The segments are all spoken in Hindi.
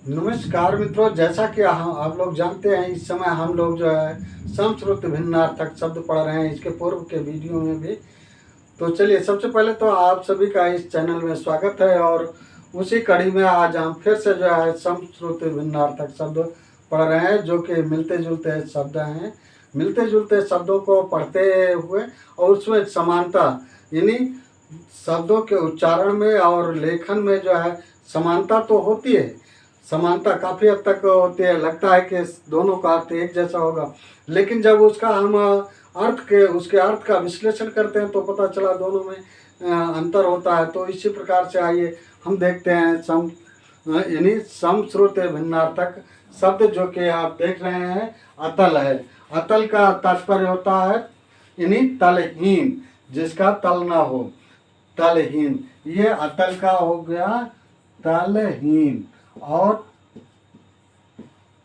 नमस्कार मित्रों, जैसा कि आप लोग जानते हैं, इस समय हम लोग जो है समश्रुत भिन्नार्थक शब्द पढ़ रहे हैं। इसके पूर्व के वीडियो में भी। तो चलिए, सबसे पहले तो आप सभी का इस चैनल में स्वागत है। और उसी कड़ी में आज हम फिर से जो है समश्रुत भिन्नार्थक शब्द पढ़ रहे हैं, जो कि मिलते जुलते शब्द हैं। मिलते जुलते शब्दों को पढ़ते हुए और उसमें समानता, यानी शब्दों के उच्चारण में और लेखन में जो है समानता तो होती है। समानता काफ़ी हद तक होती है, लगता है कि दोनों का अर्थ एक जैसा होगा, लेकिन जब उसका हम उसके अर्थ का विश्लेषण करते हैं तो पता चला दोनों में अंतर होता है। तो इसी प्रकार से आइए हम देखते हैं यानी समश्रुत भिन्नार्थक शब्द, जो कि आप देख रहे हैं अतल है। अतल का तात्पर्य होता है यानी तलहीन, जिसका तल ना हो, तलहीन। ये अतल का हो गया तलहीन। और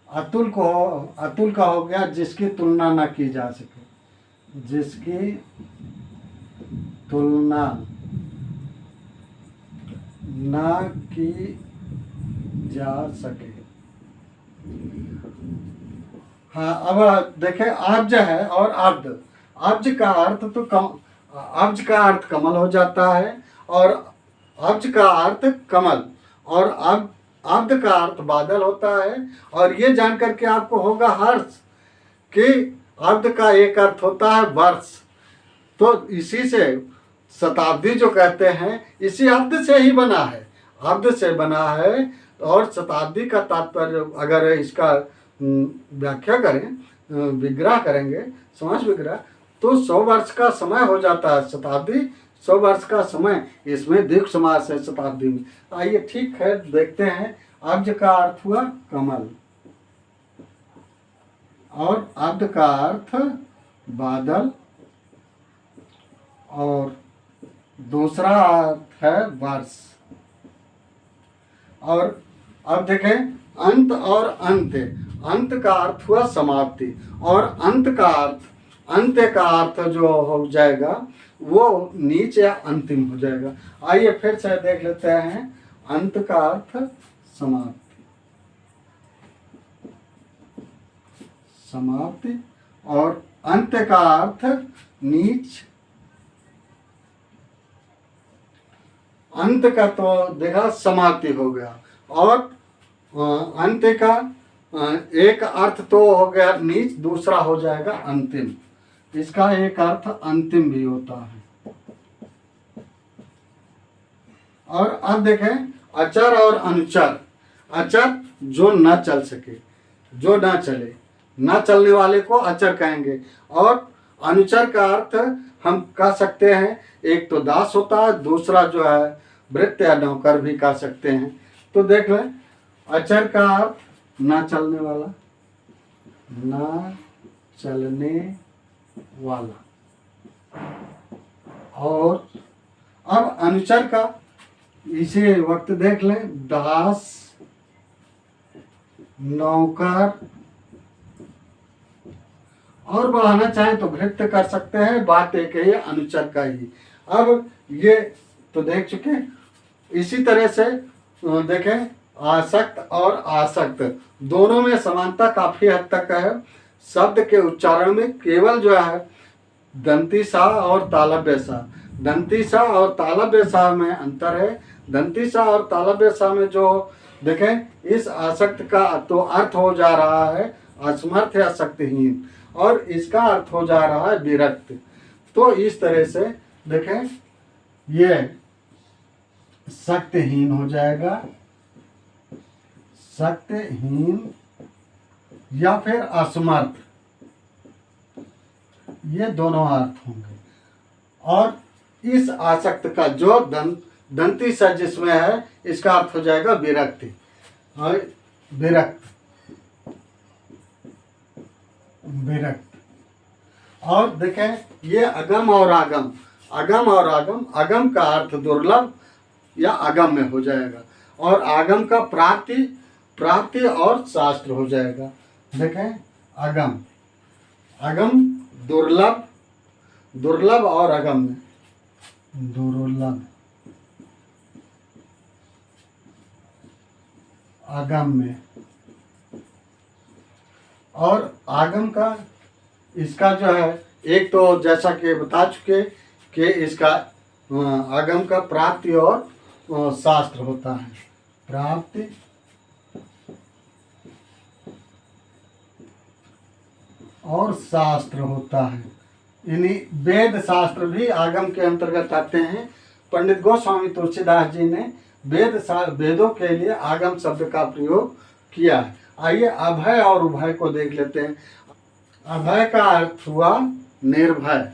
अतुल का हो गया जिसकी तुलना न की जा सके, जिसकी तुलना न की जा सके। हाँ, अब देखें, आब्ज है और अब्द। अब्ज का अर्थ तो अब्ज का अर्थ कमल हो जाता है, और अब्ज का अर्थ कमल, और अब्द का अर्थ बादल होता है। और ये जानकर के आपको होगा हर्ष कि अब्द का एक अर्थ होता है वर्ष। तो इसी से शताब्दी जो कहते हैं, इसी अब्द से ही बना है, अब्द से बना है। और शताब्दी का तात्पर्य अगर इसका व्याख्या करें, विग्रह करेंगे, समास विग्रह, तो 100 वर्ष का समय हो जाता है शताब्दी। 100 वर्ष का समय, इसमें दीर्घ समास है शताब्दी में। आइए, ठीक है, देखते हैं। अब्ज का अर्थ हुआ कमल, और अब्द का अर्थ बादल, और दूसरा अर्थ है वर्ष। और अब देखें, अंत और अंत। अंत का अर्थ हुआ समाप्ति, और अंत का अर्थ जो हो जाएगा वो नीच या अंतिम हो जाएगा। आइए फिर से देख लेते हैं। अंत का अर्थ समाप्ति, समाप्ति, और अंत का अर्थ नीच। अंत का तो देखा समाप्ति हो गया, और अंत का एक अर्थ तो हो गया नीच, दूसरा हो जाएगा अंतिम। इसका एक अर्थ अंतिम भी होता है। और अब देखें, अचर और अनुचर। अचर जो न चल सके, जो न चले, न चलने वाले को अचर कहेंगे। और अनुचर का अर्थ हम कह सकते हैं, एक तो दास होता है, दूसरा जो है भृत्य या नौकर भी कह सकते हैं। तो देख लें, अचर का अर्थ ना चलने वाला, ना चलने वाला। और अब अनुचर का इसे वक्त देख लें, दास, नौकर, और बढ़ाना चाहें तो भृत्य कर सकते हैं। बात एक है अनुचर का ही। अब ये तो देख चुके। इसी तरह से देखें, आसक्त और आसक्त, दोनों में समानता काफी हद तक है। शब्द के उच्चारण में केवल जो है दंती सा और तालव्य सा, दंती सा और तालव्य सा में अंतर है। दंती सा और तालव्य सा में जो देखें, इस आसक्त का तो अर्थ हो जा रहा है असमर्थ या शक्तिहीन, और इसका अर्थ हो जा रहा है विरक्त। तो इस तरह से देखें, ये शक्तिहीन हो जाएगा, शक्तिहीन या फिर असमर्थ, ये दोनों अर्थ होंगे। और इस आसक्त का जो दंती सा जिसमें है, इसका अर्थ हो जाएगा विरक्ति, और विरक्त, विरक्त। और देखें, ये अगम और आगम, अगम और आगम। अगम का अर्थ दुर्लभ या अगम में हो जाएगा, और आगम का प्राप्ति और शास्त्र हो जाएगा। देखें, अगम, अगम दुर्लभ, दुर्लभ और अगम में दुर्लभ, आगम में। और आगम का इसका जो है, एक तो जैसा कि बता चुके कि इसका आगम का प्राप्ति और शास्त्र होता है। प्राप्ति और शास्त्र होता है। यानी वेद शास्त्र भी आगम के अंतर्गत आते हैं। पंडित गोस्वामी तुलसीदास जी ने वेदों के लिए आगम शब्द का प्रयोग किया है। आइए अभय और उभय को देख लेते हैं। अभय का अर्थ हुआ निर्भय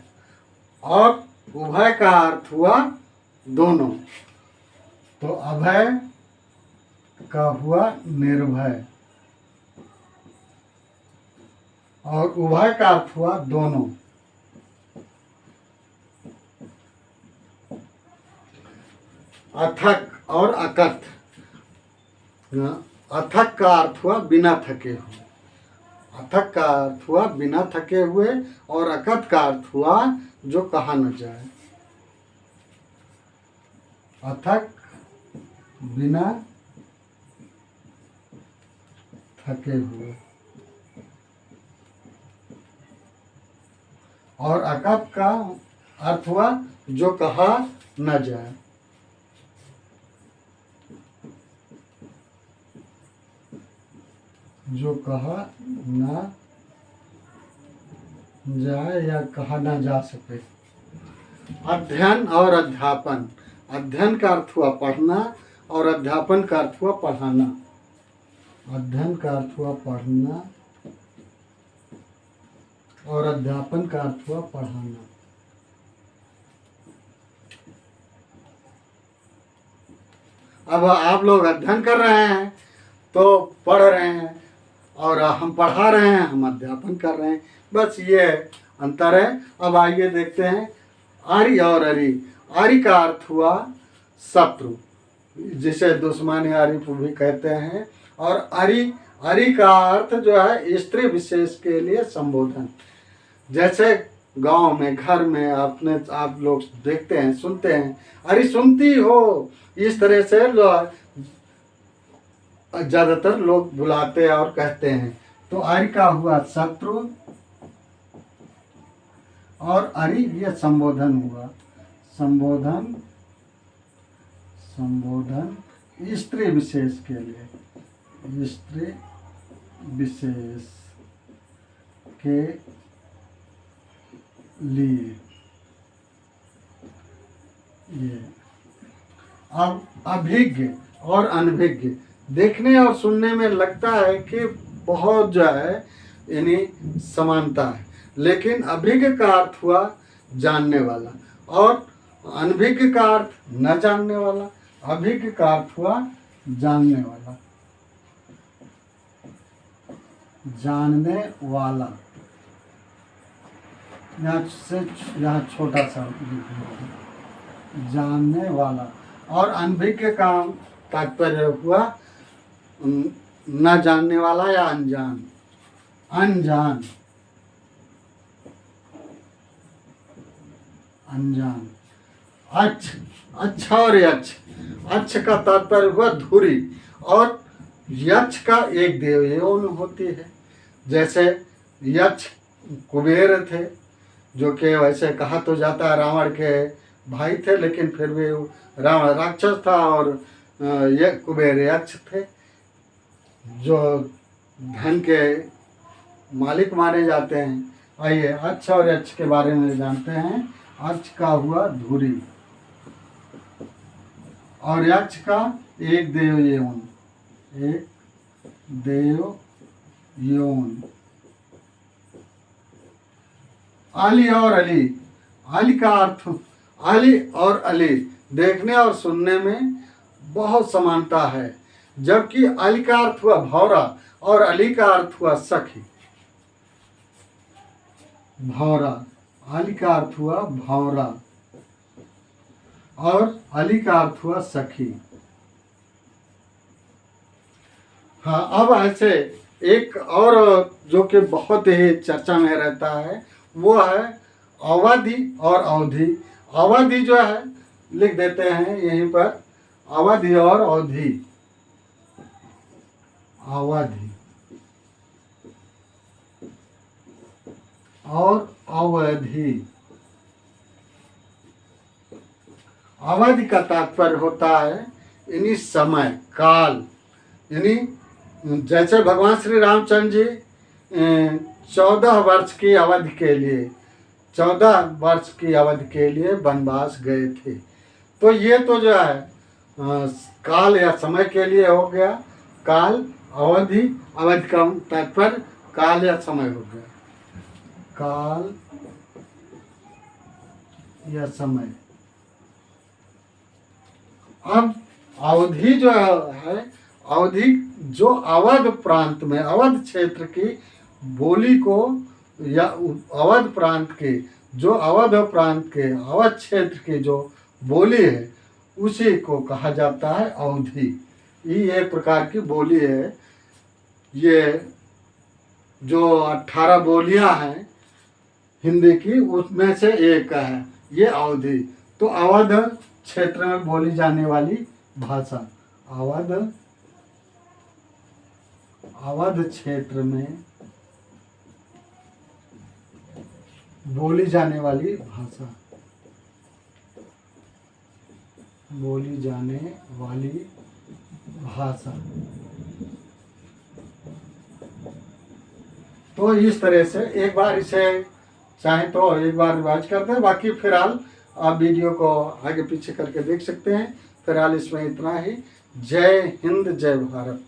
और उभय का अर्थ हुआ दोनों। तो अभय का हुआ निर्भय और उभय का अर्थ हुआ दोनों। अथक और अकथ। अथक का अर्थ हुआ बिना थके हुए। अथक का अर्थ हुआ बिना थके हुए और अकथ का अर्थ हुआ जो कहा न जाए। अथक बिना थके हुए और अकथ का अर्थ हुआ जो कहा न जाए। जो कहा न जाए या कहा न जा सके। अध्ययन और अध्यापन। अध्ययन का अर्थ हुआ पढ़ना और अध्यापन का अर्थ हुआ पढ़ाना। अध्ययन का अर्थ हुआ पढ़ना और अध्यापन का अर्थ हुआ पढ़ाना। अब आप लोग अध्ययन कर रहे हैं तो पढ़ रहे हैं और हम पढ़ा रहे हैं, हम अध्यापन कर रहे हैं, बस ये अंतर है। अब आइए देखते हैं आरी और अरी। आरी का अर्थ हुआ शत्रु, जिसे दुश्मन आरिफ भी कहते हैं। और अरी का अर्थ जो है स्त्री विशेष के लिए संबोधन। जैसे गांव में घर में आप लोग देखते हैं, सुनते हैं, अरे सुनती हो, इस तरह से ज्यादातर लोग बुलाते हैं और कहते हैं। तो अरि का हुआ शत्रु और अरि ये संबोधन हुआ। संबोधन स्त्री विशेष के लिए, स्त्री विशेष के लिए। ये अब अभिज्ञ और अनभिज्ञ। देखने और सुनने में लगता है कि बहुत जो है यानी समानता है, लेकिन अभिज्ञ का अर्थ हुआ जानने वाला और अनभिज्ञ का अर्थ न जानने वाला। अभिज्ञ का अर्थ हुआ जानने वाला, जानने वाला। यहाँ छोटा सा जानने वाला। और अनभिज्ञ का तात्पर्य हुआ न जानने वाला या अनजान। अनजान, अनजान। अच्छा और यक्ष। अच्छ का तात्पर्य हुआ धुरी और यक्ष का एक देव यौन होती है। जैसे यक्ष कुबेर थे, जो कि वैसे कहा तो जाता है रावण के भाई थे, लेकिन फिर भी रावण राक्षस था और ये कुबेर यक्ष थे, जो धन के मालिक माने जाते हैं। आइए अच्छ और यक्ष के बारे में जानते हैं। अच्छ का हुआ धुरी और यक्ष का एक देव यौन। एक देव यौन। आली और अली। आली का अर्थ, आली और अली देखने और सुनने में बहुत समानता है, जबकि आली का अर्थ हुआ भौरा और अली का अर्थ हुआ सखी। भौरा, आली का अर्थ हुआ भौरा और अली का अर्थ हुआ सखी। हाँ, अब ऐसे एक और जो कि बहुत ही चर्चा में रहता है वो है अवधि और अवधि। अवधि जो है लिख देते हैं यहीं पर, अवधि और अवधि। अवधि और अवधि। अवधि का तात्पर्य होता है यानी समय, काल। यानी जैसे भगवान श्री रामचंद्र जी 14 वर्ष की अवधि के लिए 14 वर्ष की अवधि के लिए वनवास गए थे। तो ये तो जो है काल या समय के लिए हो गया। काल, अवधि, अवधि का तात्पर्य काल या समय हो गया। काल या समय। अब अवधि जो है, अवधि जो अवध प्रांत में, अवध क्षेत्र की बोली को, या अवध प्रांत के जो अवध प्रांत के अवध क्षेत्र की जो बोली है उसी को कहा जाता है अवधि। ये एक प्रकार की बोली है। ये जो 18 बोलियां हैं हिंदी की, उसमें से एक है ये अवधि। तो अवध क्षेत्र में बोली जाने वाली भाषा, अवध क्षेत्र में बोली जाने वाली भाषा, बोली जाने वाली भाषा। तो इस तरह से एक बार इसे चाहे तो एक बार रिवाइज करते हैं, बाकी फिलहाल आप वीडियो को आगे पीछे करके देख सकते हैं। फिलहाल इसमें इतना ही। जय हिंद, जय भारत।